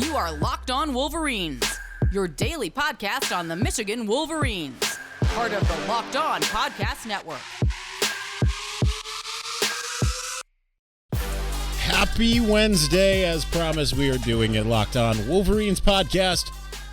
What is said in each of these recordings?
You are Locked On Wolverines, your daily podcast on the Michigan Wolverines, part of the Locked On Podcast Network. Happy Wednesday. As promised, we are doing it. Locked On Wolverines podcast,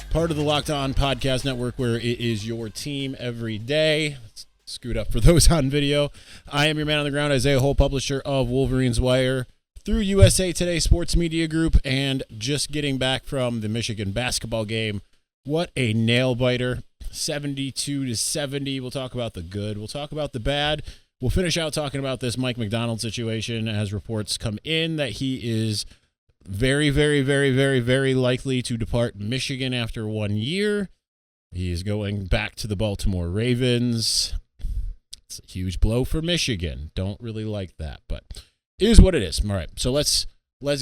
part of the Locked On Podcast Network, where it is your team every day. Let's scoot up for those on video. I am your man on the ground, Isaiah Hull, publisher of Wolverines Wire through USA Today Sports Media Group, and just getting back from the Michigan basketball game. What a nail-biter. 72-70. We'll talk about the good. We'll talk about the bad. We'll finish out talking about this Mike Macdonald situation as reports come in that he is very, very, very, very, very likely to depart Michigan after 1 year. He is going back to the Baltimore Ravens. It's a huge blow for Michigan. Don't really like that, but it is what it is. All right, so let's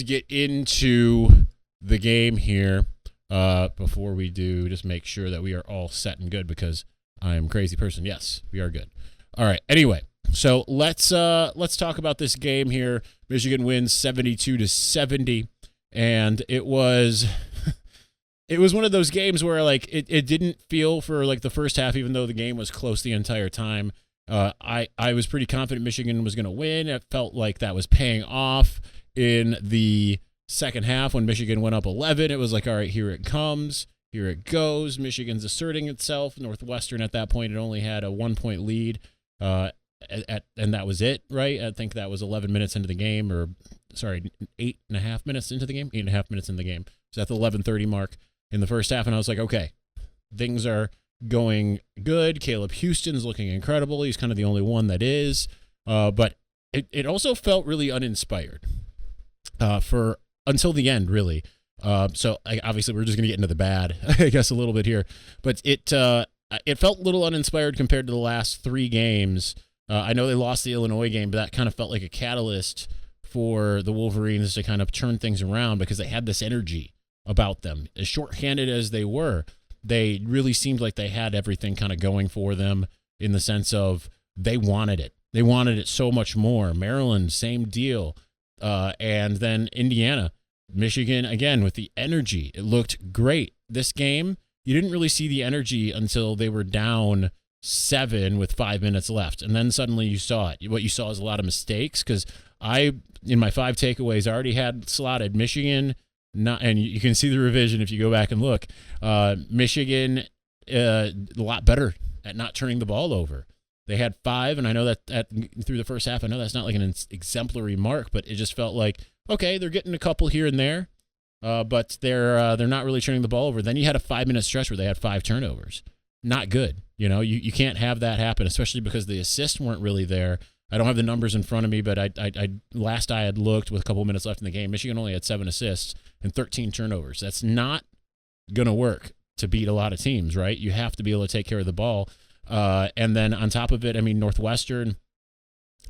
get into the game here. Before we do, just make sure that we are all set and good because I am a crazy person. Yes, we are good. All right. Anyway, so let's talk about this game here. Michigan wins 72-70, and it was one of those games where like it didn't feel for like the first half, even though the game was close the entire time. I was pretty confident Michigan was going to win. It felt like that was paying off in the second half when Michigan went up 11. It was like, all right, here it comes. Here it goes. Michigan's asserting itself. Northwestern at that point had only had a 1-point lead, and that was it, right? I think that was 11 minutes into the game, or sorry, 8.5 minutes into the game. 8.5 minutes into the game. So at the 11:30 mark in the first half, and I was like, okay, things are going good. Caleb Houston's looking incredible. He's kind of the only one that is, but it also felt really uninspired for until the end, really. So obviously we're just going to get into the bad, I guess, a little bit here, but it felt a little uninspired compared to the last three games. I know they lost the Illinois game, but that kind of felt like a catalyst for the Wolverines to kind of turn things around because they had this energy about them. As shorthanded as they were, they really seemed like they had everything kind of going for them in the sense of they wanted it. They wanted it so much more. Maryland, same deal. And then Indiana, Michigan, again, with the energy. It looked great. This game, you didn't really see the energy until they were down 7 with 5 minutes left. And then suddenly you saw it. What you saw is a lot of mistakes because in my 5 takeaways, I already had slotted Michigan, and you can see the revision if you go back and look. Michigan, a lot better at not turning the ball over. They had 5, and I know that through the first half, I know that's not like an exemplary mark, but it just felt like, okay, they're getting a couple here and there, but they're not really turning the ball over. Then you had a 5-minute stretch where they had 5 turnovers. Not good. You know, you can't have that happen, especially because the assists weren't really there. I don't have the numbers in front of me, but I last I had looked with a couple minutes left in the game, Michigan only had 7 assists and 13 turnovers. That's not going to work to beat a lot of teams, right? You have to be able to take care of the ball. And then on top of it, I mean, Northwestern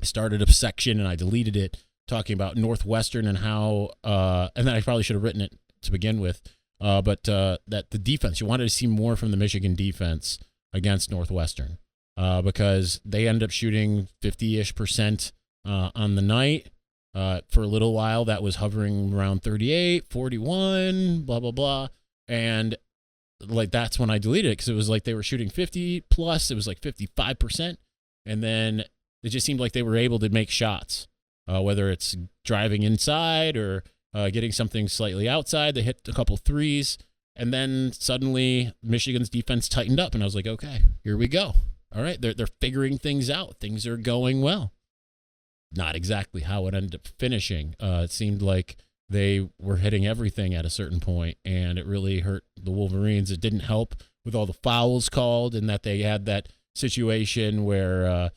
started a section, and I deleted it, talking about Northwestern and how, and then I probably should have written it to begin with, but that the defense, you wanted to see more from the Michigan defense against Northwestern, because they ended up shooting 50-ish% on the night. For a little while, that was hovering around 38, 41, blah, blah, blah. And like that's when I deleted it because it was like they were shooting 50 plus. It was like 55%. And then it just seemed like they were able to make shots, whether it's driving inside or getting something slightly outside. They hit a couple threes. And then suddenly Michigan's defense tightened up. And I was like, okay, here we go. All right, they're figuring things out. Things are going well. Not exactly how it ended up finishing. It seemed like they were hitting everything at a certain point, and it really hurt the Wolverines. It didn't help with all the fouls called, and that they had that situation where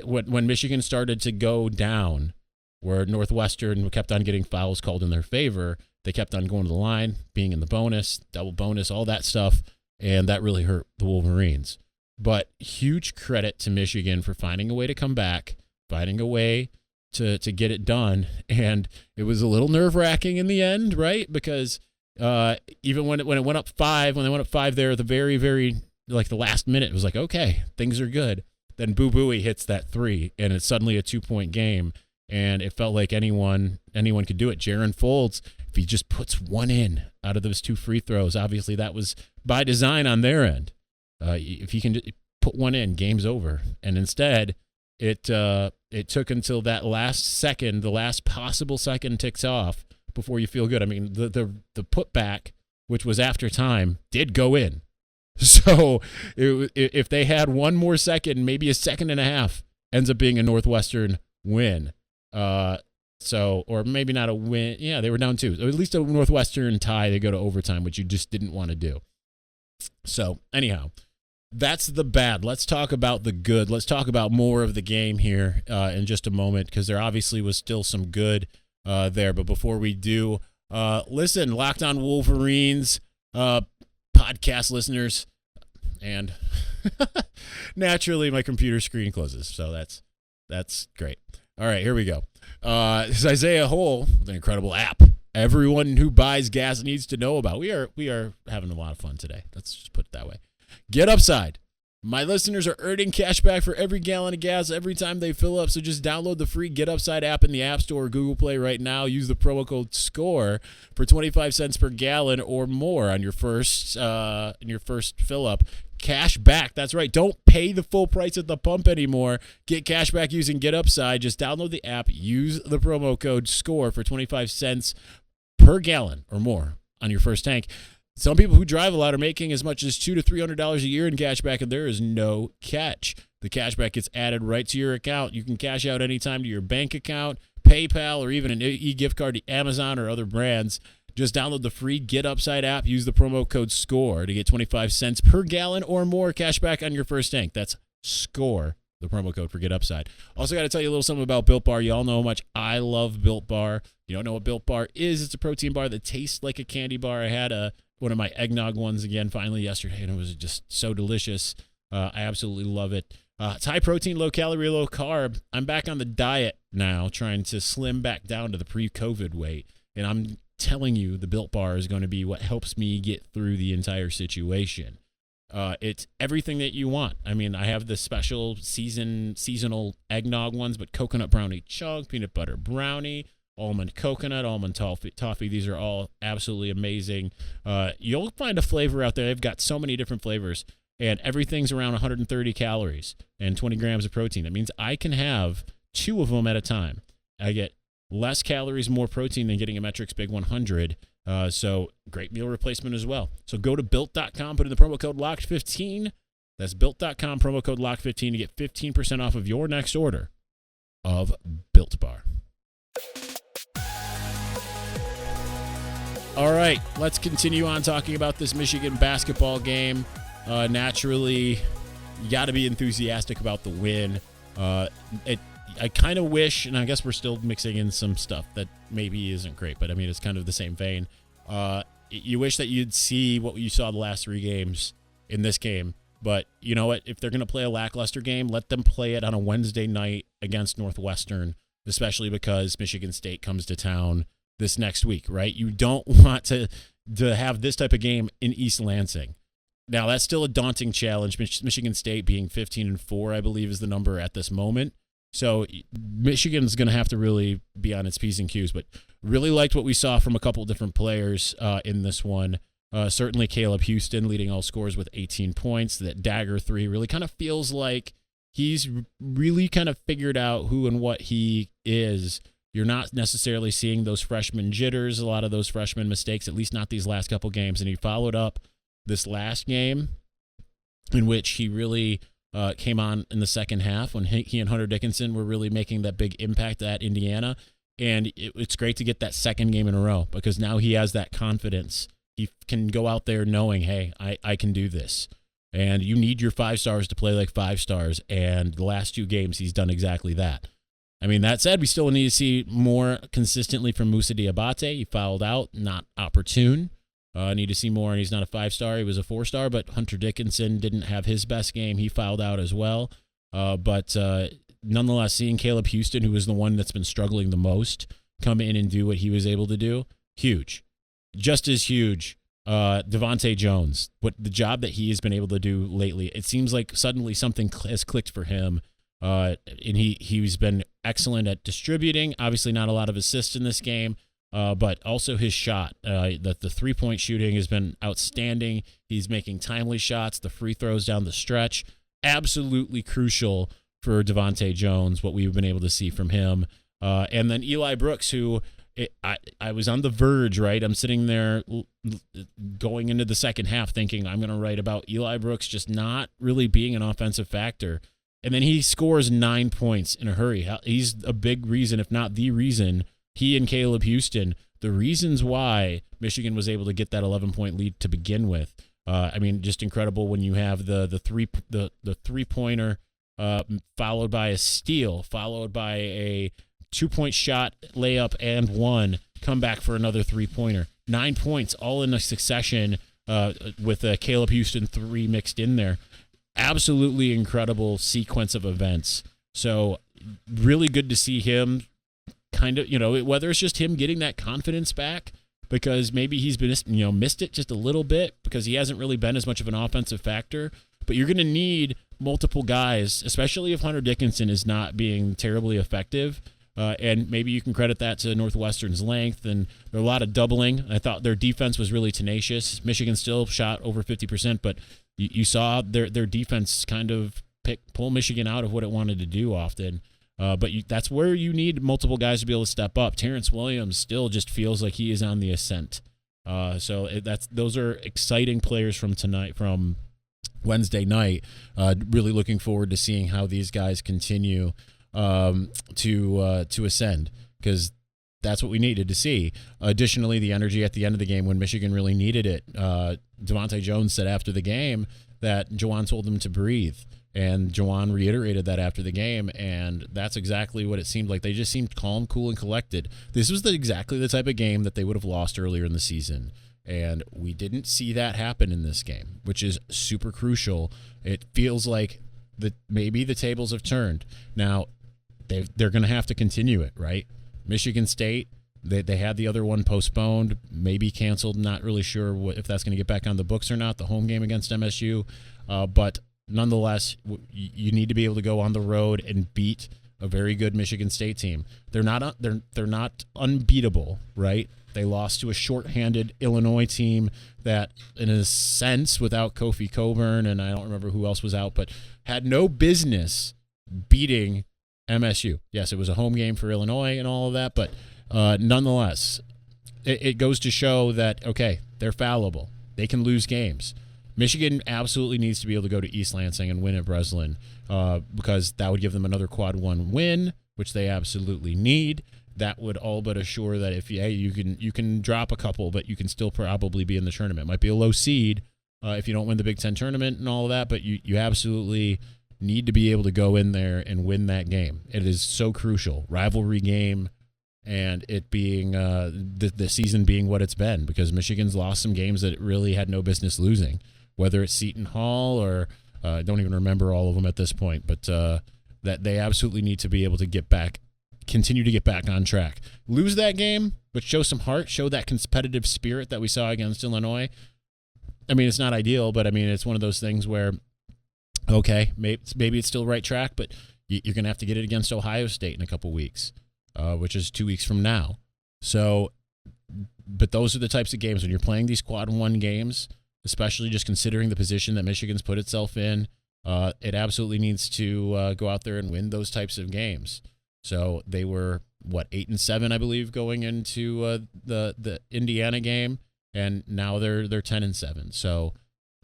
when Michigan started to go down, where Northwestern kept on getting fouls called in their favor, they kept on going to the line, being in the bonus, double bonus, all that stuff, and that really hurt the Wolverines. But huge credit to Michigan for finding a way to come back, finding a way to get it done. And it was a little nerve-wracking in the end, right? Because even when it went up 5, when they went up 5 there at the very, very, like the last minute, it was like, okay, things are good. Then Boo Buie hits that 3, and it's suddenly a 2-point game. and it felt like anyone could do it. Jaron Folds, if he just puts one in out of those 2 free throws, obviously that was by design on their end. If he can put one in, game's over. And instead, it took until that last second, the last possible second ticks off before you feel good. I mean, the putback, which was after time, did go in. So if they had one more second, maybe a second and a half, ends up being a Northwestern win. Or maybe not a win. Yeah, they were down 2. So at least a Northwestern tie. They go to overtime, which you just didn't want to do. So anyhow, that's the bad. Let's talk about the good. Let's talk about more of the game here in just a moment, because there obviously was still some good there. But before we do, listen, Locked On Wolverines podcast listeners, and naturally my computer screen closes, so that's great. All right, here we go. This is Isaiah Hole with an incredible app everyone who buys gas needs to know about. We are having a lot of fun today. Let's just put it that way. Get Upside. My listeners are earning cash back for every gallon of gas every time they fill up, so just download the free Get Upside app in the App Store or Google Play right now. Use the promo code SCORE for 25 cents per gallon or more on your first fill up. Cash back. That's right. Don't pay the full price at the pump anymore. Get cash back using Get Upside. Just download the app. Use the promo code SCORE for 25 cents per gallon or more on your first tank. Some people who drive a lot are making as much as $200 to $300 a year in cash back, and there is no catch. The cash back gets added right to your account. You can cash out anytime to your bank account, PayPal, or even an e-gift card to Amazon or other brands. Just download the free Get Upside app. Use the promo code SCORE to get 25 cents per gallon or more cash back on your first tank. That's SCORE, the promo code for Get Upside. Also got to tell you a little something about Built Bar. You all know how much I love Built Bar. You don't know what Built Bar is? It's a protein bar that tastes like a candy bar. I had one of my eggnog ones again finally yesterday, and it was just so delicious. I absolutely love it. It's high protein, low calorie, low carb. I'm back on the diet now, trying to slim back down to the pre-COVID weight, and I'm telling you, the Built Bar is going to be what helps me get through the entire situation. It's everything that you want. I mean, I have the special seasonal eggnog ones, but coconut brownie chunk, peanut butter brownie, almond coconut, almond toffee. These are all absolutely amazing. You'll find a flavor out there. They've got so many different flavors, and everything's around 130 calories and 20 grams of protein. That means I can have 2 of them at a time. I get less calories, more protein than getting a Metrics Big 100. So great meal replacement as well. So go to Built.com, put in the promo code LOCKED15. That's Built.com, promo code LOCKED15 to get 15% off of your next order of Built Bar. All right, let's continue on talking about this Michigan basketball game. Naturally, you got to be enthusiastic about the win. I kind of wish, and I guess we're still mixing in some stuff that maybe isn't great, but I mean, it's kind of the same vein. You wish that you'd see what you saw the last 3 games in this game, but you know what? If they're going to play a lackluster game, let them play it on a Wednesday night against Northwestern, especially because Michigan State comes to town this next week, right? You don't want to have this type of game in East Lansing. Now, that's still a daunting challenge. Michigan State being 15-4, I believe, is the number at this moment. So Michigan's going to have to really be on its P's and Q's, but really liked what we saw from a couple different players in this one. Certainly Caleb Houston leading all scores with 18 points. That dagger 3 really kind of feels like he's really kind of figured out who and what he is. You're not necessarily seeing those freshman jitters, a lot of those freshman mistakes, at least not these last couple games. And he followed up this last game in which he really came on in the second half when he and Hunter Dickinson were really making that big impact at Indiana. And it's great to get that second game in a row because now he has that confidence. He can go out there knowing, hey, I can do this. And you need your 5 stars to play like 5 stars. And the last 2 games, he's done exactly that. I mean, that said, we still need to see more consistently from Moussa Diabate. He fouled out, not opportune. Need to see more, and he's not a 5-star. He was a 4-star, but Hunter Dickinson didn't have his best game. He fouled out as well. But nonetheless, seeing Caleb Houston, who was the one that's been struggling the most, come in and do what he was able to do, huge. Just as huge, Devante Jones, what the job that he has been able to do lately. It seems like suddenly something has clicked for him. And he's been excellent at distributing. Obviously, not a lot of assists in this game, but also his shot. The 3-point shooting has been outstanding. He's making timely shots, the free throws down the stretch. Absolutely crucial for Devante Jones, what we've been able to see from him. And then Eli Brooks, who I was on the verge, right? I'm sitting there going into the second half thinking I'm going to write about Eli Brooks just not really being an offensive factor. And then he scores 9 points in a hurry. He's a big reason, if not the reason, he and Caleb Houston, the reasons why Michigan was able to get that 11-point lead to begin with. I mean, just incredible when you have the 3-pointer followed by a steal, followed by a 2-point shot, layup, and one, come back for another 3-pointer. 9 points all in a succession with a Caleb Houston 3 mixed in there. Absolutely incredible sequence of events. So really good to see him kind of, whether it's just him getting that confidence back because maybe he's been, missed it just a little bit because he hasn't really been as much of an offensive factor. But you're going to need multiple guys, especially if Hunter Dickinson is not being terribly effective. And maybe you can credit that to Northwestern's length and a lot of doubling. I thought their defense was really tenacious. Michigan still shot over 50%, but you saw their defense kind of pull Michigan out of what it wanted to do often. But that's where you need multiple guys to be able to step up. Terrence Williams still just feels like he is on the ascent. So those are exciting players from Wednesday night. Really looking forward to seeing how these guys continue to ascend because that's what we needed to see. Additionally, the energy at the end of the game when Michigan really needed it. Devante Jones said after the game that Juwan told him to breathe, and Juwan reiterated that after the game, and that's exactly what it seemed like. They just seemed calm, cool, and collected. This was exactly the type of game that they would have lost earlier in the season, and we didn't see that happen in this game, which is super crucial. It feels like maybe the tables have turned. Now, they're going to have to continue it, right? Michigan State, they had the other one postponed, maybe canceled. Not really sure if that's going to get back on the books or not, the home game against MSU. But nonetheless, you need to be able to go on the road and beat a very good Michigan State team. They're not unbeatable, right? They lost to a shorthanded Illinois team that, in a sense, without Kofi Coburn, and I don't remember who else was out, but had no business beating MSU. Yes, it was a home game for Illinois and all of that, but nonetheless, it goes to show that, okay, they're fallible. They can lose games. Michigan absolutely needs to be able to go to East Lansing and win at Breslin because that would give them another quad one win, which they absolutely need. That would all but assure that if you can drop a couple, but you can still probably be in the tournament. Might be a low seed if you don't win the Big Ten tournament and all of that, but you absolutely need to be able to go in there and win that game. It is so crucial. Rivalry game, and it being the season being what it's been, because Michigan's lost some games that it really had no business losing, whether it's Seton Hall or I don't even remember all of them at this point, but that they absolutely need to be able to continue to get back on track. Lose that game, but show some heart, show that competitive spirit that we saw against Illinois. I mean, it's not ideal, but I mean, it's one of those things where, okay, maybe it's still right track, but you're going to have to get it against Ohio State in a couple weeks, which is 2 weeks from now. So, but those are the types of games when you're playing these quad one games, especially just considering the position that Michigan's put itself in, it absolutely needs to go out there and win those types of games. So they were, 8-7, I believe, going into the Indiana game, and now they're 10-7. So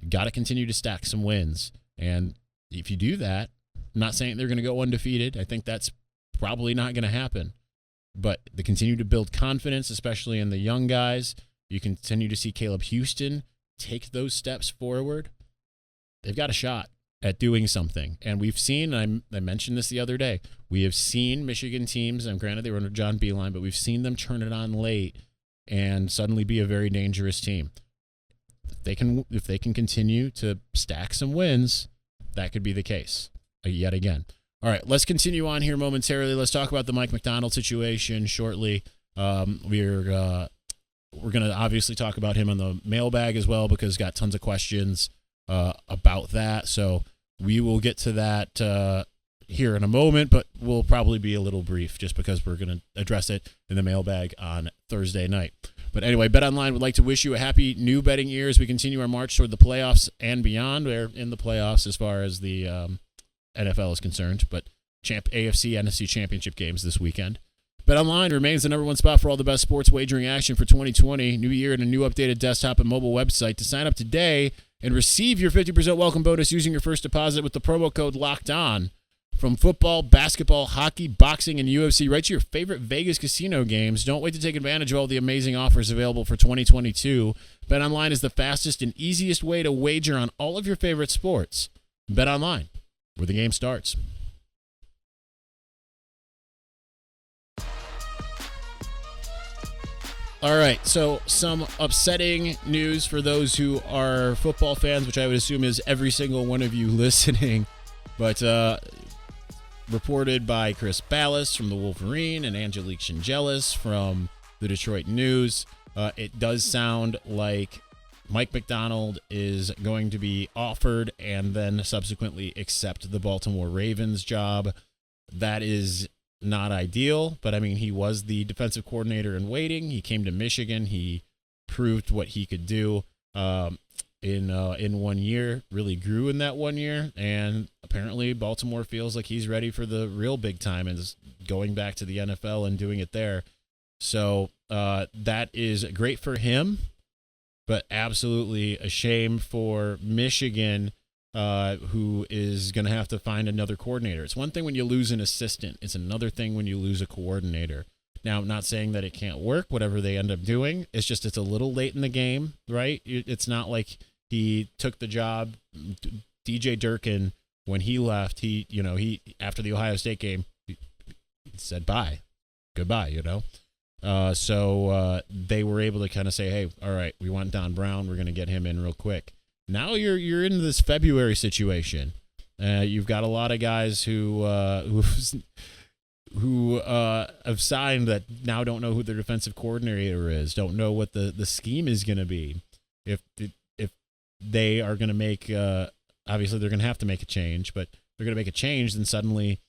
got to continue to stack some wins. And if you do that, I'm not saying they're going to go undefeated. I think that's probably not going to happen. But they continue to build confidence, especially in the young guys. You continue to see Caleb Houston take those steps forward. They've got a shot at doing something. And we've seen, I mentioned this the other day, we have seen Michigan teams, and granted they were under John Beilein, but we've seen them turn it on late and suddenly be a very dangerous team. If they can continue to stack some wins, that could be the case yet again. All right, let's continue on here momentarily. Let's talk about the Mike Macdonald situation shortly. We're going to obviously talk about him on the mailbag as well, because got tons of questions about that. So we will get to that here in a moment, but we'll probably be a little brief just because we're going to address it in the mailbag on Thursday night. But anyway, BetOnline would like to wish you a happy new betting year as we continue our march toward the playoffs and beyond. We're in the playoffs as far as the NFL is concerned, but AFC, NFC championship games this weekend. BetOnline remains the number one spot for all the best sports wagering action for 2020. New year and a new updated desktop and mobile website. To sign up today and receive your 50% welcome bonus using your first deposit with the promo code LOCKEDON. From football, basketball, hockey, boxing, and UFC, right to your favorite Vegas casino games. Don't wait to take advantage of all the amazing offers available for 2022. BetOnline is the fastest and easiest way to wager on all of your favorite sports. BetOnline, where the game starts. All right, so some upsetting news for those who are football fans, which I would assume is every single one of you listening. But reported by Chris Ballas from the Wolverine and Angelique Shingelis from the Detroit News, it does sound like Mike Macdonald is going to be offered and then subsequently accept the Baltimore Ravens job. That is not ideal, but I mean, he was the defensive coordinator in waiting. He came to Michigan. He proved what he could do in 1 year, really grew in that 1 year, and apparently Baltimore feels like he's ready for the real big time and is going back to the NFL and doing it there. So that is great for him, but absolutely a shame for Michigan, who is going to have to find another coordinator. It's one thing when you lose an assistant. It's another thing when you lose a coordinator. Now, I'm not saying that it can't work, whatever they end up doing. It's just it's a little late in the game, right? It's not like he took the job. DJ Durkin, when he left, he after the Ohio State game, he said goodbye, So they were able to kind of say, hey, all right, we want Don Brown. We're going to get him in real quick. Now you're in this February situation. You've got a lot of guys who have signed that now don't know who their defensive coordinator is, don't know what the scheme is going to be. If they are going to make, obviously they're going to have to make a change, but they're going to make a change, then suddenly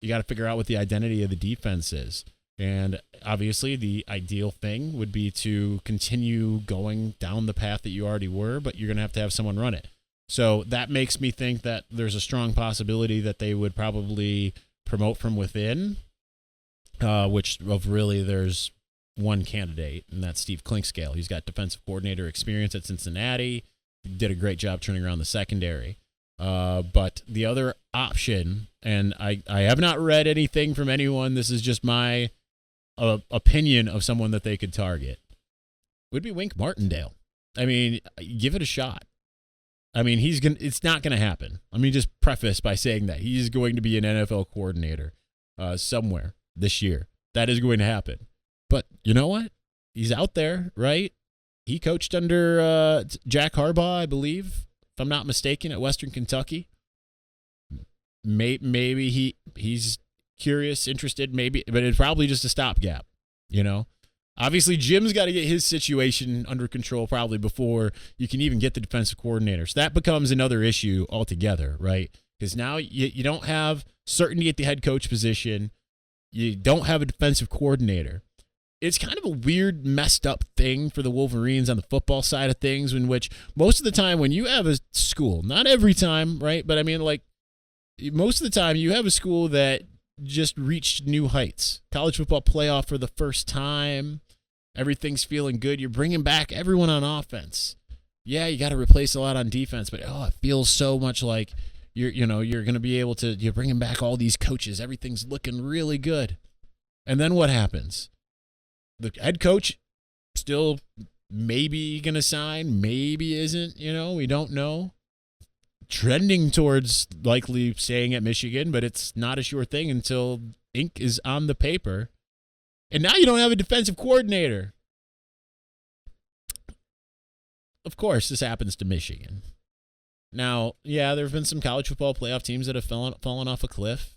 you got to figure out what the identity of the defense is. And obviously the ideal thing would be to continue going down the path that you already were, but you're going to have someone run it. So that makes me think that there's a strong possibility that they would probably promote from within, which of really there's one candidate, and that's Steve Clinkscale. He's got defensive coordinator experience at Cincinnati. He did a great job turning around the secondary. But the other option, and I have not read anything from anyone, this is just my opinion of someone that they could target, would be Wink Martindale. I mean, give it a shot. I mean, it's not going to happen. Let me just preface by saying that he's going to be an NFL coordinator somewhere this year. That is going to happen. But you know what? He's out there, right? He coached under Jack Harbaugh, I believe, if I'm not mistaken, at Western Kentucky. Maybe he's curious, interested, maybe, but it's probably just a stopgap, Obviously, Jim's got to get his situation under control probably before you can even get the defensive coordinator. So that becomes another issue altogether, right? Because now you don't have certainty at the head coach position. You don't have a defensive coordinator. It's kind of a weird, messed up thing for the Wolverines on the football side of things, in which most of the time when you have a school, not every time, right? But I mean, like, most of the time you have a school that just reached new heights. College football playoff for the first time. Everything's feeling good. You're bringing back everyone on offense. Yeah, you got to replace a lot on defense, but it feels so much like you're going to be able to, you're bringing back all these coaches. Everything's looking really good. And then what happens? The head coach still maybe going to sign, maybe isn't, we don't know. Trending towards likely staying at Michigan, but it's not a sure thing until ink is on the paper. And now you don't have a defensive coordinator. Of course, this happens to Michigan. Now, yeah, there have been some college football playoff teams that have fallen off a cliff,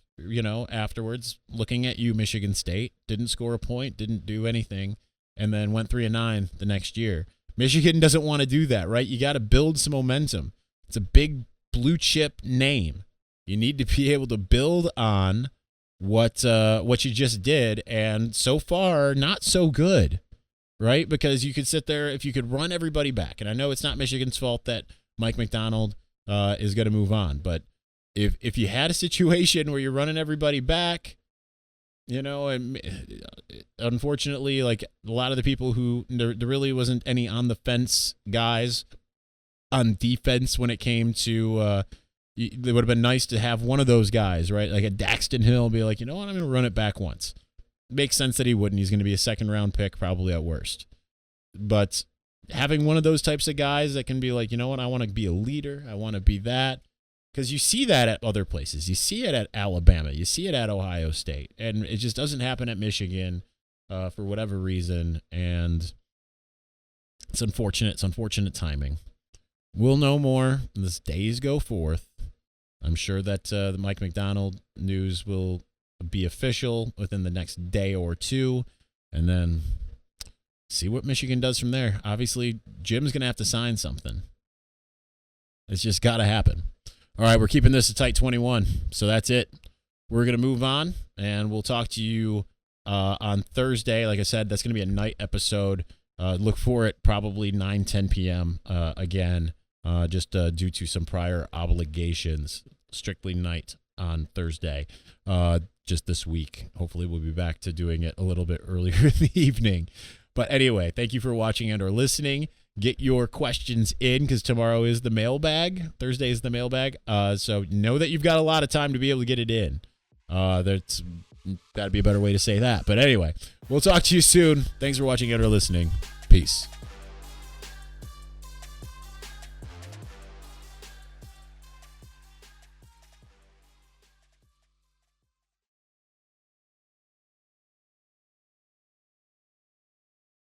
afterwards. Looking at you, Michigan State, didn't score a point, didn't do anything, and then went 3-9 the next year. Michigan doesn't want to do that, right? You got to build some momentum. It's a big blue chip name. You need to be able to build on what you just did, and so far, not so good, right? Because you could sit there, if you could run everybody back, and I know it's not Michigan's fault that Mike Macdonald is going to move on, but if you had a situation where you're running everybody back, and unfortunately, like a lot of the people who there really wasn't any on the fence guys on defense when it came to it would have been nice to have one of those guys, right? Like a Daxton Hill be like, you know what, I'm going to run it back once. Makes sense that he wouldn't. He's going to be a second-round pick probably at worst. But having one of those types of guys that can be like, you know what, I want to be a leader. I want to be that. Because you see that at other places. You see it at Alabama. You see it at Ohio State. And it just doesn't happen at Michigan for whatever reason. And it's unfortunate. It's unfortunate timing. We'll know more as days go forth. I'm sure that the Mike Macdonald news will be official within the next day or two, and then see what Michigan does from there. Obviously, Jim's going to have to sign something. It's just got to happen. All right, we're keeping this a tight 21, so that's it. We're going to move on, and we'll talk to you on Thursday. Like I said, that's going to be a night episode. Look for it probably 9-10 p.m. Again. Just due to some prior obligations, strictly night on Thursday, just this week. Hopefully we'll be back to doing it a little bit earlier in the evening. But anyway, thank you for watching and or listening. Get your questions in because tomorrow is the mailbag. Thursday is the mailbag. So know that you've got a lot of time to be able to get it in. That's got to be a better way to say that. But anyway, we'll talk to you soon. Thanks for watching and or listening. Peace.